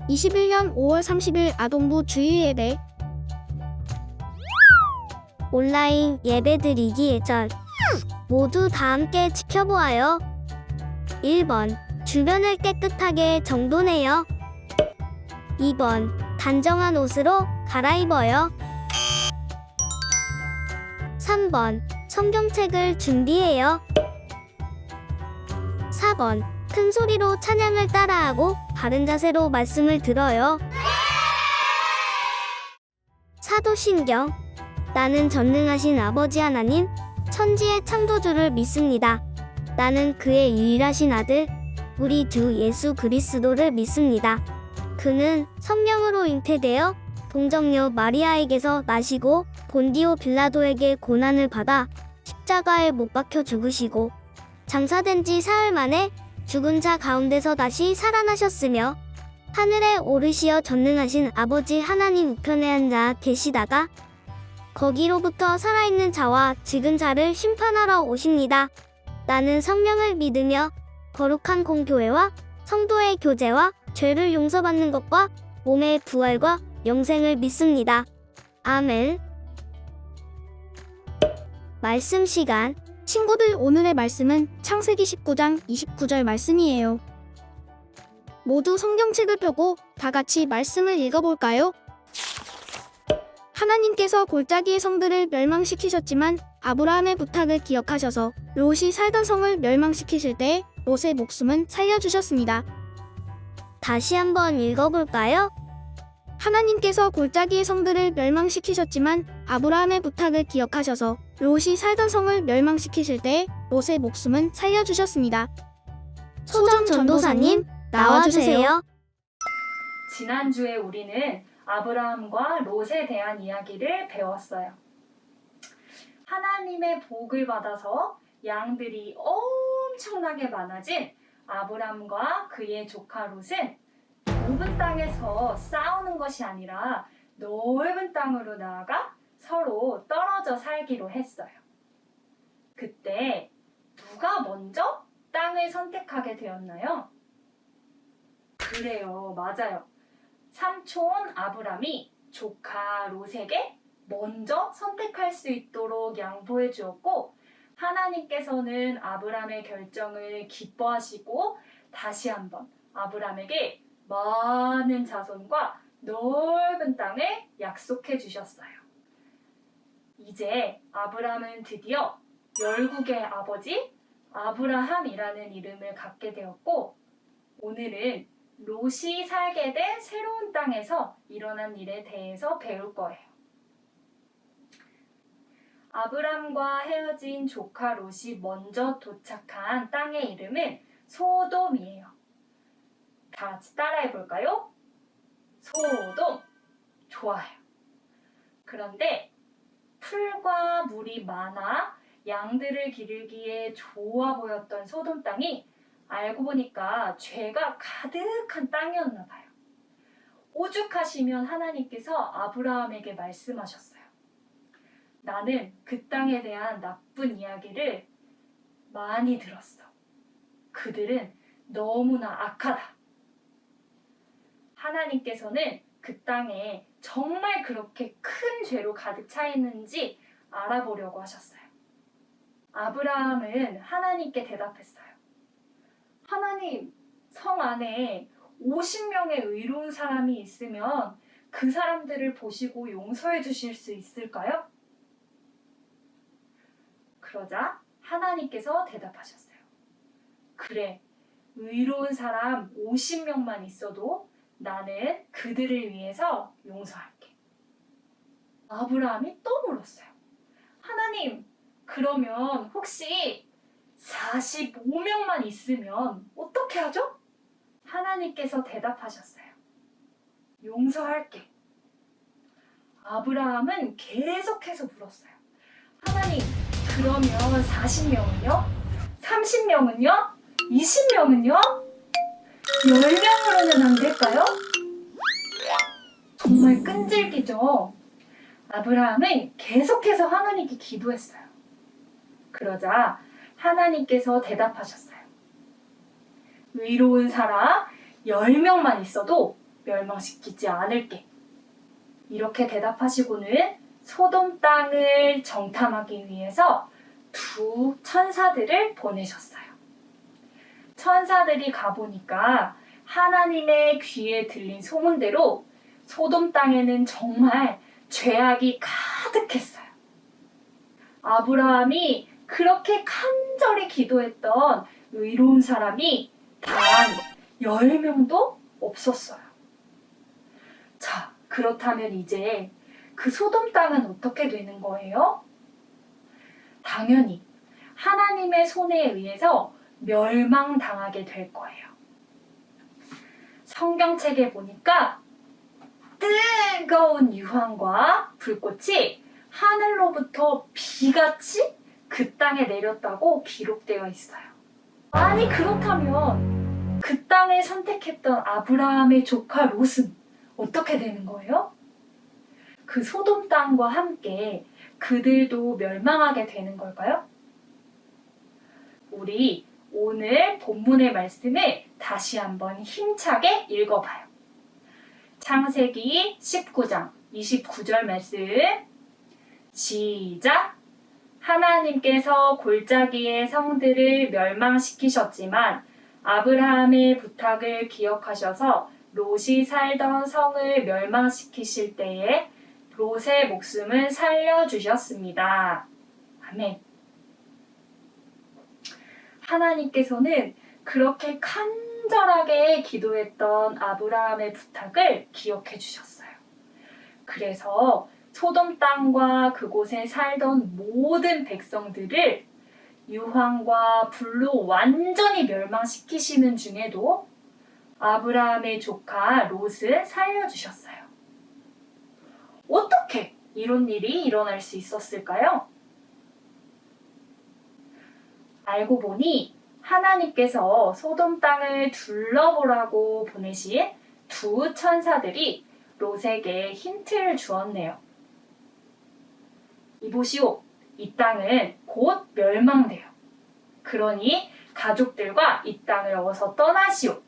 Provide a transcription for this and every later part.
2021년 5월 30일 아동부 주일예배. 온라인 예배드리기 예절. 모두 다 함께 지켜보아요. 1번. 주변을 깨끗하게 정돈해요. 2번. 단정한 옷으로 갈아입어요. 3번. 성경책을 준비해요. 4번. 큰 소리로 찬양을 따라하고 바른 자세로 말씀을 들어요. 사도신경. 나는 전능하신 아버지 하나님, 천지의 창조주를 믿습니다. 나는 그의 유일하신 아들, 우리 주 예수 그리스도를 믿습니다. 그는 성령으로 잉태되어 동정녀 마리아에게서 나시고 본디오 빌라도에게 고난을 받아 십자가에 못 박혀 죽으시고 장사된 지 사흘 만에 죽은 자 가운데서 다시 살아나셨으며 하늘에 오르시어 전능하신 아버지 하나님 우편에 앉아 계시다가 거기로부터 살아있는 자와 죽은 자를 심판하러 오십니다. 나는 성령을 믿으며 거룩한 공교회와 성도의 교제와 죄를 용서받는 것과 몸의 부활과 영생을 믿습니다. 아멘. 말씀 시간. 친구들, 오늘의 말씀은 창세기 19장 29절 말씀이에요. 모두 성경책을 펴고 다 같이 말씀을 읽어볼까요? 하나님께서 골짜기의 성들을 멸망시키셨지만 아브라함의 부탁을 기억하셔서 롯이 살던 성을 멸망시키실 때 롯의 목숨은 살려주셨습니다. 다시 한번 읽어볼까요? 하나님께서 골짜기의 성들을 멸망시키셨지만 아브라함의 부탁을 기억하셔서 롯이 살던 성을 멸망시키실 때 롯의 목숨은 살려주셨습니다. 소정 전도사님, 나와주세요. 지난주에 우리는 아브라함과 롯에 대한 이야기를 배웠어요. 하나님의 복을 받아서 양들이 엄청나게 많아진 아브라함과 그의 조카 롯은 좁은 땅에서 싸우는 것이 아니라 넓은 땅으로 나아가 서로 떨어져 살기로 했어요. 그때 누가 먼저 땅을 선택하게 되었나요? 그래요, 맞아요. 삼촌 아브람이 조카 롯에게 먼저 선택할 수 있도록 양보해 주었고, 하나님께서는 아브람의 결정을 기뻐하시고 다시 한번 아브람에게 많은 자손과 넓은 땅을 약속해 주셨어요. 이제 아브람은 드디어 열국의 아버지 아브라함이라는 이름을 갖게 되었고, 오늘은 롯이 살게 된 새로운 땅에서 일어난 일에 대해서 배울 거예요. 아브람과 헤어진 조카 롯이 먼저 도착한 땅의 이름은 소돔이에요. 다 같이 따라해 볼까요? 소돔. 좋아요. 그런데 풀과 물이 많아 양들을 기르기에 좋아 보였던 소돔 땅이 알고 보니까 죄가 가득한 땅이었나 봐요. 오죽하시면 하나님께서 아브라함에게 말씀하셨어요. 나는 그 땅에 대한 나쁜 이야기를 많이 들었어. 그들은 너무나 악하다. 하나님께서는 그 땅에 정말 그렇게 큰 죄로 가득 차 있는지 알아보려고 하셨어요. 아브라함은 하나님께 대답했어요. 하나님, 성 안에 50명의 의로운 사람이 있으면 그 사람들을 보시고 용서해 주실 수 있을까요? 그러자 하나님께서 대답하셨어요. 그래, 의로운 사람 50명만 있어도 나는 그들을 위해서 용서할게. 아브라함이 또 물었어요. 하나님, 그러면 혹시 45명만 있으면 어떻게 하죠? 하나님께서 대답하셨어요. 용서할게. 아브라함은 계속해서 물었어요. 하나님, 그러면 40명은요? 30명은요? 20명은요? 10명으로는 안 될까요? 정말 끈질기죠? 아브라함은 계속해서 하나님께 기도했어요. 그러자 하나님께서 대답하셨어요. 의로운 사람 10명만 있어도 멸망시키지 않을게. 이렇게 대답하시고는 소돔 땅을 정탐하기 위해서 두 천사들을 보내셨어요. 천사들이 가보니까 하나님의 귀에 들린 소문대로 소돔 땅에는 정말 죄악이 가득했어요. 아브라함이 그렇게 간절히 기도했던 의로운 사람이 단 10명도 없었어요. 자, 그렇다면 이제 그 소돔 땅은 어떻게 되는 거예요? 당연히 하나님의 손에 의해서 멸망당하게 될 거예요. 성경책에 보니까 뜨거운 유황과 불꽃이 하늘로부터 비같이 그 땅에 내렸다고 기록되어 있어요. 아니, 그렇다면 그 땅을 선택했던 아브라함의 조카 롯은 어떻게 되는 거예요? 그 소돔 땅과 함께 그들도 멸망하게 되는 걸까요? 우리 오늘 본문의 말씀을 다시 한번 힘차게 읽어봐요. 창세기 19장 29절 말씀 시작! 하나님께서 골짜기의 성들을 멸망시키셨지만 아브라함의 부탁을 기억하셔서 롯이 살던 성을 멸망시키실 때에 롯의 목숨을 살려주셨습니다. 아멘. 하나님께서는 그렇게 간절하게 기도했던 아브라함의 부탁을 기억해 주셨어요. 그래서 소돔 땅과 그곳에 살던 모든 백성들을 유황과 불로 완전히 멸망시키시는 중에도 아브라함의 조카 롯을 살려주셨어요. 어떻게 이런 일이 일어날 수 있었을까요? 알고 보니 하나님께서 소돔 땅을 둘러보라고 보내신 두 천사들이 롯에게 힌트를 주었네요. 이보시오, 이 땅은 곧 멸망돼요. 그러니 가족들과 이 땅을 어서 떠나시오.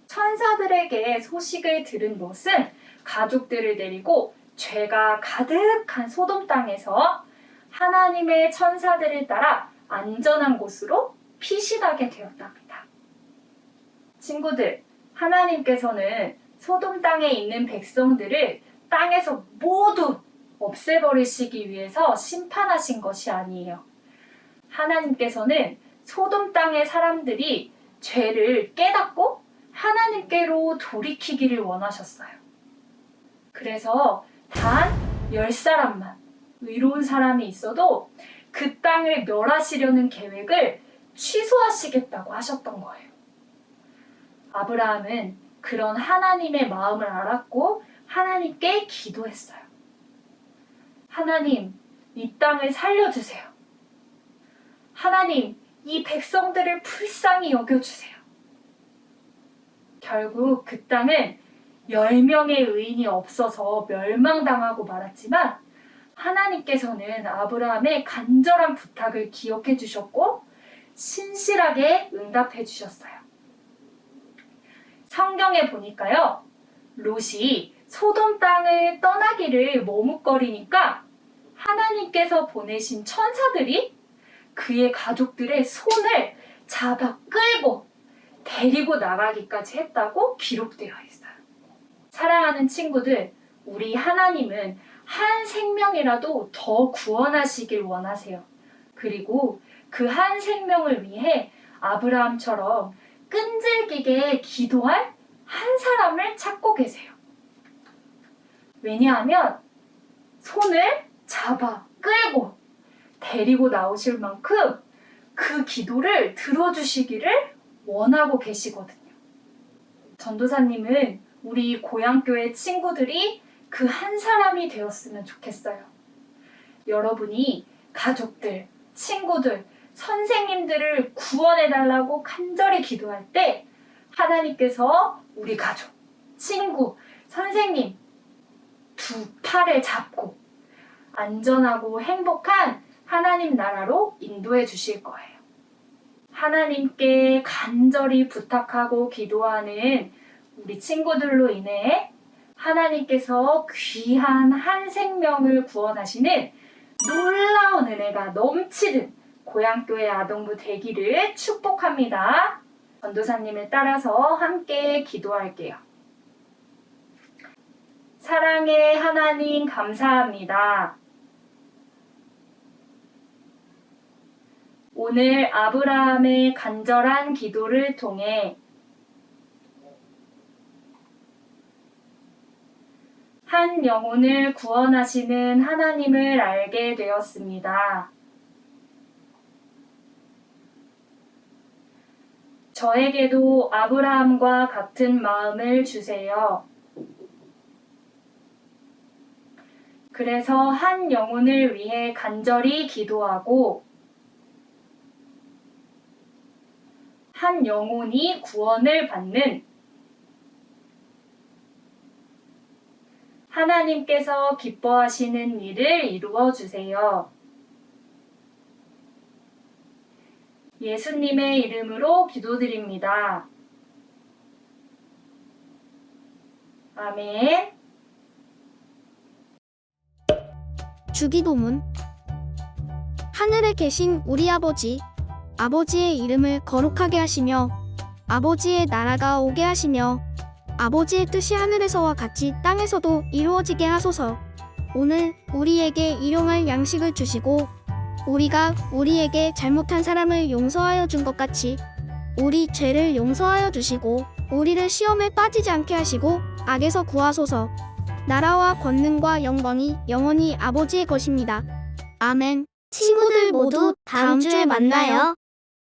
천사들에게 소식을 들은 롯은 가족들을 데리고 죄가 가득한 소돔 땅에서 하나님의 천사들을 따라 안전한 곳으로 피신하게 되었답니다. 친구들, 하나님께서는 소돔 땅에 있는 백성들을 땅에서 모두 없애버리시기 위해서 심판하신 것이 아니에요. 하나님께서는 소돔 땅의 사람들이 죄를 깨닫고 하나님께로 돌이키기를 원하셨어요. 그래서 단 10사람만 의로운 사람이 있어도 그 땅을 멸하시려는 계획을 취소하시겠다고 하셨던 거예요. 아브라함은 그런 하나님의 마음을 알았고 하나님께 기도했어요. 하나님, 이 땅을 살려주세요. 하나님, 이 백성들을 불쌍히 여겨주세요. 결국 그 땅은 10명의 의인이 없어서 멸망당하고 말았지만 하나님께서는 아브라함의 간절한 부탁을 기억해 주셨고 신실하게 응답해 주셨어요. 성경에 보니까요, 롯이 소돔 땅을 떠나기를 머뭇거리니까 하나님께서 보내신 천사들이 그의 가족들의 손을 잡아 끌고 데리고 나가기까지 했다고 기록되어 있어요. 사랑하는 친구들, 우리 하나님은 한 생명이라도 더 구원하시길 원하세요. 그리고 그 한 생명을 위해 아브라함처럼 끈질기게 기도할 한 사람을 찾고 계세요. 왜냐하면 손을 잡아 끌고 데리고 나오실 만큼 그 기도를 들어주시기를 원하고 계시거든요. 전도사님은 우리 고향교회 친구들이 그 한 사람이 되었으면 좋겠어요. 여러분이 가족들, 친구들, 선생님들을 구원해달라고 간절히 기도할 때 하나님께서 우리 가족, 친구, 선생님 두 팔을 잡고 안전하고 행복한 하나님 나라로 인도해 주실 거예요. 하나님께 간절히 부탁하고 기도하는 우리 친구들로 인해 하나님께서 귀한 한 생명을 구원하시는 놀라운 은혜가 넘치는 고향교회 아동부 되기를 축복합니다. 전도사님을 따라서 함께 기도할게요. 사랑의 하나님 감사합니다. 오늘 아브라함의 간절한 기도를 통해 한 영혼을 구원하시는 하나님을 알게 되었습니다. 저에게도 아브라함과 같은 마음을 주세요. 그래서 한 영혼을 위해 간절히 기도하고 한 영혼이 구원을 받는 하나님께서 기뻐하시는 일을 이루어 주세요. 예수님의 이름으로 기도드립니다. 아멘. 주기도문. 하늘에 계신 우리 아버지, 아버지의 이름을 거룩하게 하시며 아버지의 나라가 오게 하시며 아버지의 뜻이 하늘에서와 같이 땅에서도 이루어지게 하소서. 오늘 우리에게 일용할 양식을 주시고 우리가 우리에게 잘못한 사람을 용서하여 준 것 같이 우리 죄를 용서하여 주시고 우리를 시험에 빠지지 않게 하시고 악에서 구하소서. 나라와 권능과 영광이 영원히 아버지의 것입니다. 아멘. 친구들 모두 다음 주에 만나요.